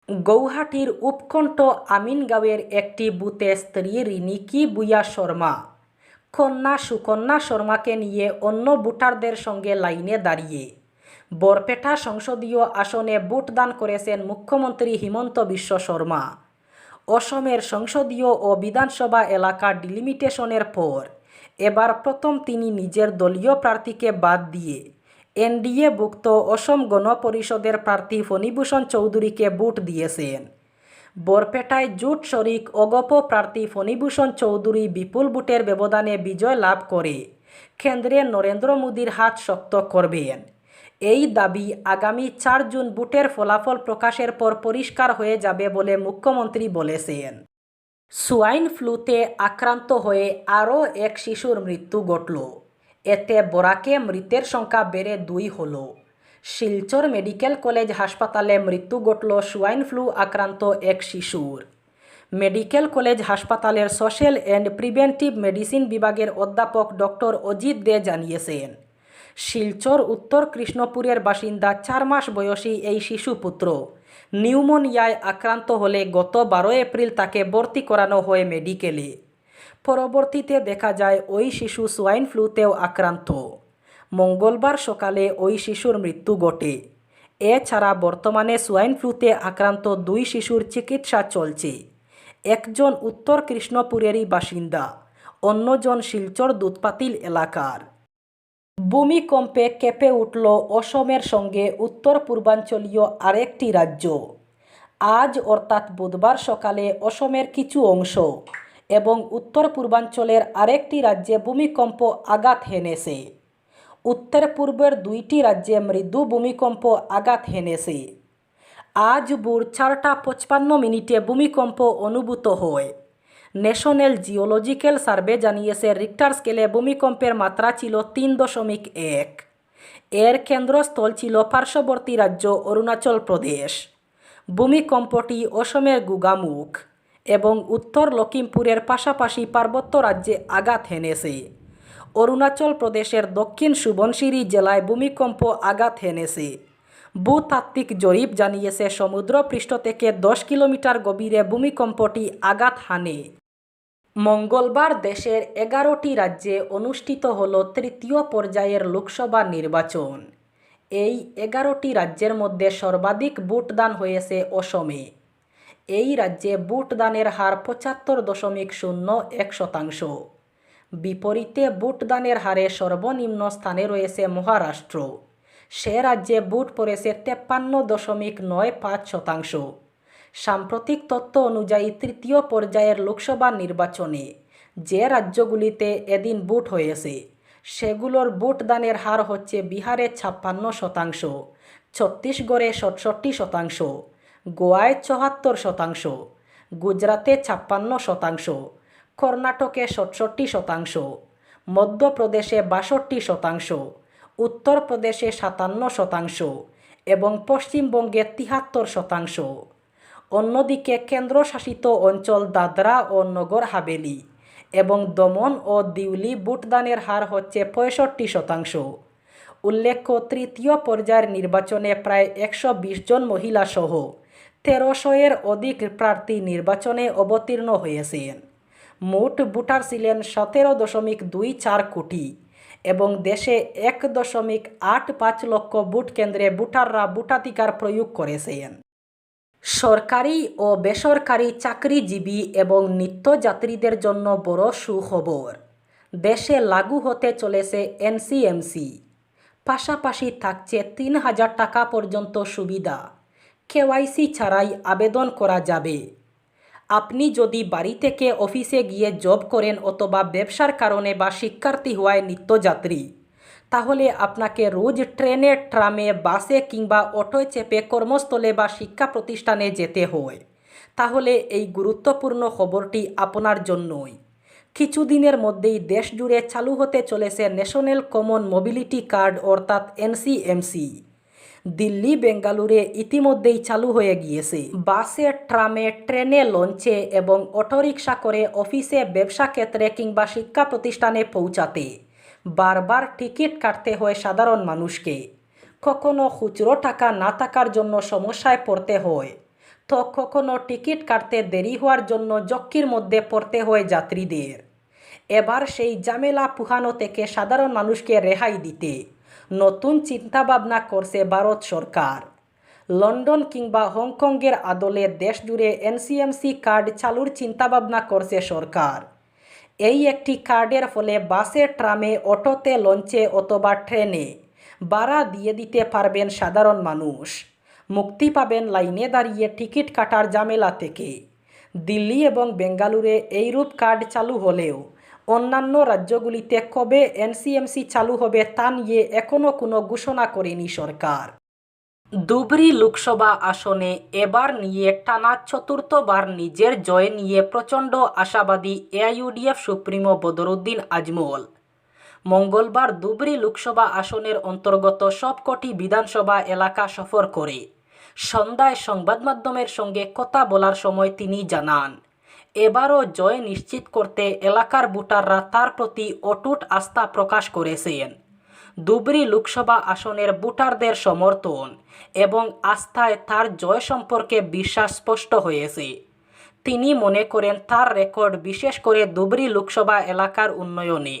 গৌহাটির উপকণ্ঠ আমিনগাঁওয়ের একটি বুথে স্ত্রী রিনিকি বুয়া শর্মা কন্যা সুকন্যা শর্মাকে নিয়ে অন্য ভোটারদের সঙ্গে লাইনে দাঁড়িয়ে বরপেটা সংসদীয় আসনে ভোটদান করেছেন মুখ্যমন্ত্রী হিমন্ত বিশ্ব শর্মা। অসমের সংসদীয় ও বিধানসভা এলাকা ডিলিমিটেশনের পর এবার প্রথম তিনি নিজের দলীয় প্রার্থীকে বাদ দিয়ে এনডিএভুক্ত অসম গণ পরিষদের প্রার্থী ফণীভূষণ চৌধুরীকে ভোট দিয়েছেন। বরপেটায় জোট শরিক অগপ প্রার্থী ফণীভূষণ চৌধুরী বিপুল ভোটের ব্যবধানে বিজয় লাভ করে কেন্দ্রে নরেন্দ্র মোদীর হাত শক্ত করবেন। এই দাবি আগামী 4 জুন ভোটের ফলাফল প্রকাশের পর পরিষ্কার হয়ে যাবে বলে মুখ্যমন্ত্রী বলেছেন। সোয়াইন ফ্লুতে আক্রান্ত হয়ে আরও এক শিশুর মৃত্যু ঘটল। এতে বরাকে মৃতের সংখ্যা বেড়ে 2 হল। শিলচর মেডিকেল কলেজ হাসপাতালে মৃত্যু ঘটল সোয়াইন ফ্লু আক্রান্ত এক শিশুর। মেডিকেল কলেজ হাসপাতালের সোশ্যাল অ্যান্ড প্রিভেন্টিভ মেডিসিন বিভাগের অধ্যাপক ডক্টর অজিত দে জানিয়েছেন, শিলচর উত্তর কৃষ্ণপুরের বাসিন্দা 4 মাস বয়সী এই শিশুপুত্র নিউমোনিয়ায় আক্রান্ত হলে গত 12 এপ্রিল তাকে ভর্তি করানো হয় মেডিকেলে। পরবর্তীতে দেখা যায় ওই শিশু সোয়াইন ফ্লুতেও আক্রান্ত। মঙ্গলবার সকালে ওই শিশুর মৃত্যু ঘটে। এছাড়া বর্তমানে সোয়াইন ফ্লুতে আক্রান্ত 2 শিশুর চিকিৎসা চলছে। একজন উত্তর কৃষ্ণপুরেরই বাসিন্দা, অন্যজন শিলচর দুধপাতিল এলাকার। ভূমিকম্পে কেঁপে উঠল অসমের সঙ্গে উত্তর পূর্বাঞ্চলীয় আরেকটি রাজ্য। আজ অর্থাৎ বুধবার সকালে অসমের কিছু অংশ এবং উত্তর পূর্বাঞ্চলের আরেকটি রাজ্যে ভূমিকম্প আঘাত হেনেছে। উত্তর পূর্বের 2টি রাজ্যে মৃদু ভূমিকম্প আঘাত হেনেছে। আজ ভোর 4:55 ভূমিকম্প অনুভূত হয়। ন্যাশনাল জিওলজিক্যাল সার্ভে জানিয়েছে রিক্টার স্কেলে ভূমিকম্পের মাত্রা ছিল 3.1। এর কেন্দ্রস্থল ছিল পার্শ্ববর্তী রাজ্য অরুণাচল প্রদেশ। ভূমিকম্পটি অসমের গুগামুখ এবং উত্তর লখিমপুরের পাশাপাশি পার্বত্য রাজ্যে আঘাত হেনেছে। অরুণাচল প্রদেশের দক্ষিণ সুবনশিরি জেলায় ভূমিকম্প আঘাত হেনেছে। ভূতাত্ত্বিক জরিপ জানিয়েছে সমুদ্রপৃষ্ঠ থেকে 10 কিলোমিটার গভীরে ভূমিকম্পটি আঘাত হানে। মঙ্গলবার দেশের 11টি রাজ্যে অনুষ্ঠিত হল 3য় পর্যায়ের লোকসভা নির্বাচন। এই 11টি রাজ্যের মধ্যে সর্বাধিক ভোটদান হয়েছে অসমে। এই রাজ্যে ভোটদানের হার 75.01%। বিপরীতে ভোটদানের হারে সর্বনিম্ন স্থানে রয়েছে মহারাষ্ট্র। সে রাজ্যে ভোট পড়েছে 53.95%। সাম্প্রতিক তথ্য অনুযায়ী 3য় পর্যায়ের লোকসভা নির্বাচনে যে রাজ্যগুলিতে এদিন ভোট হয়েছে সেগুলোর ভোটদানের হার হচ্ছে বিহারে 56%, ছত্তিশগড়ে 67%, গোয়ায় 74%, গুজরাতে 56%, কর্ণাটকে 67%, মধ্যপ্রদেশে 62%, উত্তরপ্রদেশে 57% এবং পশ্চিমবঙ্গে 73%। অন্যদিকে কেন্দ্রশাসিত অঞ্চল দাদরা ও নগর হাভেলি এবং দমন ও দিউলি ভোটদানের হার হচ্ছে 65%। উল্লেখ্য, 3য় পর্যায়ের নির্বাচনে প্রায় 120 জন মহিলা সহ 1300-এর অধিক প্রার্থী নির্বাচনে অবতীর্ণ হয়েছেন। মোট ভোটার ছিলেন 17.24 কোটি এবং দেশে 1.85 লক্ষ ভোট কেন্দ্রে ভোটাররা ভোটাধিকার প্রয়োগ করেছেন। সরকারি ও বেসরকারি চাকরিজীবী এবং নিত্যযাত্রীদের জন্য বড় সুখবর। দেশে লাগু হতে চলেছে এনসিএমসি। পাশাপাশি থাকছে 3000 টাকা পর্যন্ত সুবিধা। কেওয়াইসি ছাড়াই আবেদন করা যাবে। আপনি যদি বাড়ি থেকে অফিসে গিয়ে জব করেন অথবা ব্যবসার কারণে বা শিক্ষার্থী হওয়ায় নিত্যযাত্রী, তাহলে আপনাকে রোজ ট্রেনে, ট্রামে, বাসে কিংবা অটোয় চেপে কর্মস্থলে বা শিক্ষা প্রতিষ্ঠানে যেতে হয়। তাহলে এই গুরুত্বপূর্ণ খবরটি আপনার জন্যই। কিছুদিনের মধ্যেই দেশ জুড়ে চালু হতে চলেছে ন্যাশনাল কমন মোবিলিটি কার্ড অর্থাৎ এনসিএমসি। দিল্লি, বেঙ্গালুরে ইতিমধ্যেই চালু হয়ে গিয়েছে। বাসে, ট্রামে, ট্রেনে, লঞ্চে এবং অটোরিকশা করে অফিসে, ব্যবসা ক্ষেত্রে কিংবা শিক্ষা প্রতিষ্ঠানে পৌঁছাতে বারবার টিকিট কাটতে হয় সাধারণ মানুষকে। কখনো খুচরো টাকা না থাকার জন্য সমস্যায় পড়তে হয়, তো কখনো টিকিট কাটতে দেরি হওয়ার জন্য ঝক্কির মধ্যে পড়তে হয় যাত্রীদের। এবার সেই ঝামেলা পুহানো থেকে সাধারণ মানুষকে রেহাই দিতে নতুন চিন্তাভাবনা করছে ভারত সরকার। লন্ডন কিংবা হংকংয়ের আদলে দেশজুড়ে এনসিএমসি কার্ড চালুর চিন্তাভাবনা করছে সরকার। এই একটি কার্ডের ফলে বাসে, ট্রামে, অটোতে, লঞ্চে অথবা ট্রেনে ভাড়া দিয়ে দিতে পারবেন সাধারণ মানুষ। মুক্তি পাবেন লাইনে দাঁড়িয়ে টিকিট কাটার ঝামেলা থেকে। দিল্লি এবং বেঙ্গালুরে এইরূপ কার্ড চালু হলেও অন্যান্য রাজ্যগুলিতে কবে এনসিএমসি চালু হবে তা নিয়ে এখনও কোনো ঘোষণা করেনি সরকার। ধুবড়ী লোকসভা আসনে এবার নিয়ে টানা চতুর্থবার নিজের জয় নিয়ে প্রচণ্ড আশাবাদী এআইইউডিএফ সুপ্রিমো বদরুদ্দিন আজমল। মঙ্গলবার ধুবড়ী লোকসভা আসনের অন্তর্গত সবকটি বিধানসভা এলাকা সফর করে সন্ধ্যায় সংবাদমাধ্যমের সঙ্গে কথা বলার সময় তিনি জানান, এবারও জয় নিশ্চিত করতে এলাকার ভোটাররা তার প্রতি অটুট আস্থা প্রকাশ করেছেন। ধুবড়ী লোকসভা আসনের ভোটারদের সমর্থন এবং আস্থায় তার জয় সম্পর্কে বিশ্বাস স্পষ্ট হয়েছে। তিনি মনে করেন তার রেকর্ড, বিশেষ করে ধুবড়ী লোকসভা এলাকার উন্নয়নে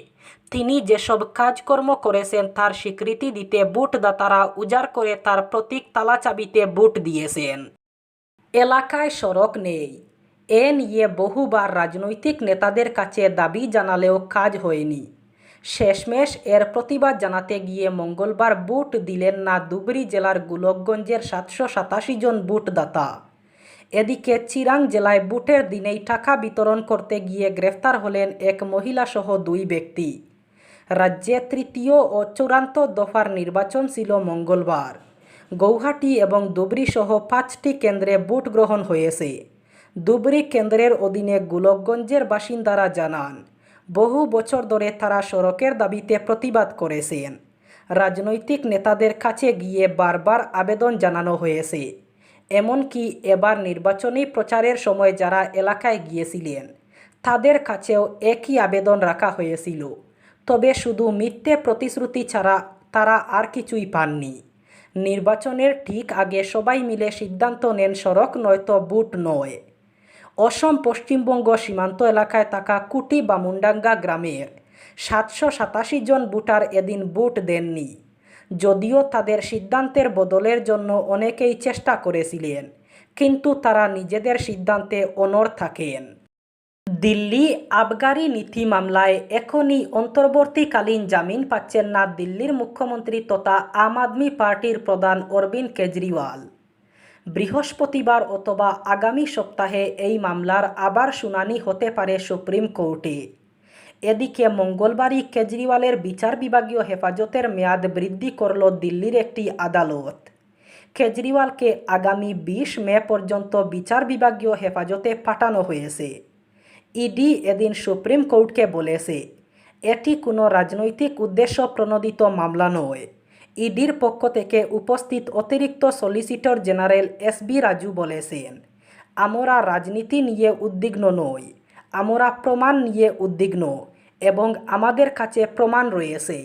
তিনি যেসব কাজকর্ম করেছেন তার স্বীকৃতি দিতে ভোটদাতারা উজাড় করে তার প্রতীক তালাচাবিতে ভোট দিয়েছেন। এলাকায় সড়ক নেই, এ নিয়ে বহুবার রাজনৈতিক নেতাদের কাছে দাবি জানালেও কাজ হয়নি। শেষমেশ এর প্রতিবাদ জানাতে গিয়ে মঙ্গলবার ভোট দিলেন না ধুবড়ী জেলার গোলকগঞ্জের 787 জন ভোটদাতা। এদিকে চিরাং জেলায় ভোটের দিনেই টাকা বিতরণ করতে গিয়ে গ্রেফতার হলেন এক মহিলাসহ 2 ব্যক্তি। রাজ্যে তৃতীয় ও চূড়ান্ত দফার নির্বাচন ছিল মঙ্গলবার। গৌহাটি এবং ধুবড়ী সহ 5টি কেন্দ্রে ভোট গ্রহণ হয়েছে। ধুবড়ী কেন্দ্রের অধীনে গোলকগঞ্জের বাসিন্দারা জানান, বহু বছর ধরে তারা সড়কের দাবিতে প্রতিবাদ করেছেন। রাজনৈতিক নেতাদের কাছে গিয়ে বারবার আবেদন জানানো হয়েছে। এমনকি এবার নির্বাচনী প্রচারের সময় যারা এলাকায় গিয়েছিলেন তাদের কাছেও একই আবেদন রাখা হয়েছিল। তবে শুধু মিথ্যে প্রতিশ্রুতি ছাড়া তারা আর কিছুই পাননি। নির্বাচনের ঠিক আগে সবাই মিলে সিদ্ধান্ত নেন সড়ক নয়তো ভোট নয়। অসম পশ্চিমবঙ্গ সীমান্ত এলাকায় থাকা কুটি বামুনডাঙ্গা গ্রামের 787 জন ভোটার এদিন ভোট দেননি। যদিও তাদের সিদ্ধান্তের বদলের জন্য অনেকেই চেষ্টা করেছিলেন, কিন্তু তারা নিজেদের সিদ্ধান্তে অনড় থাকেন। দিল্লি আবগারি নীতি মামলায় এখনই অন্তর্বর্তীকালীন জামিন পাচ্ছেন না দিল্লির মুখ্যমন্ত্রী তথা আম আদমি পার্টির প্রধান অরবিন্দ কেজরিওয়াল। বৃহস্পতিবার অথবা আগামী সপ্তাহে এই মামলার আবার শুনানি হতে পারে সুপ্রিম কোর্টে। এদিকে মঙ্গলবারই কেজরিওয়ালের বিচার বিভাগীয় হেফাজতের মেয়াদ বৃদ্ধি করল দিল্লির একটি আদালত। কেজরিওয়ালকে আগামী 20 মে পর্যন্ত বিচার বিভাগীয় হেফাজতে পাঠানো হয়েছে। ইডি এদিন সুপ্রিম কোর্টকে বলেছে, এটি কোনো রাজনৈতিক উদ্দেশ্য প্রণোদিত মামলা নয়। ইডির পক্ষ থেকে উপস্থিত অতিরিক্ত সলিসিটর জেনারেল এসবি রাজু বলেছেন, আমরা রাজনীতি নিয়ে উদ্বিগ্ন নই, আমরা প্রমাণ নিয়ে উদ্বিগ্ন এবং আমাদের কাছে প্রমাণ রয়েছে।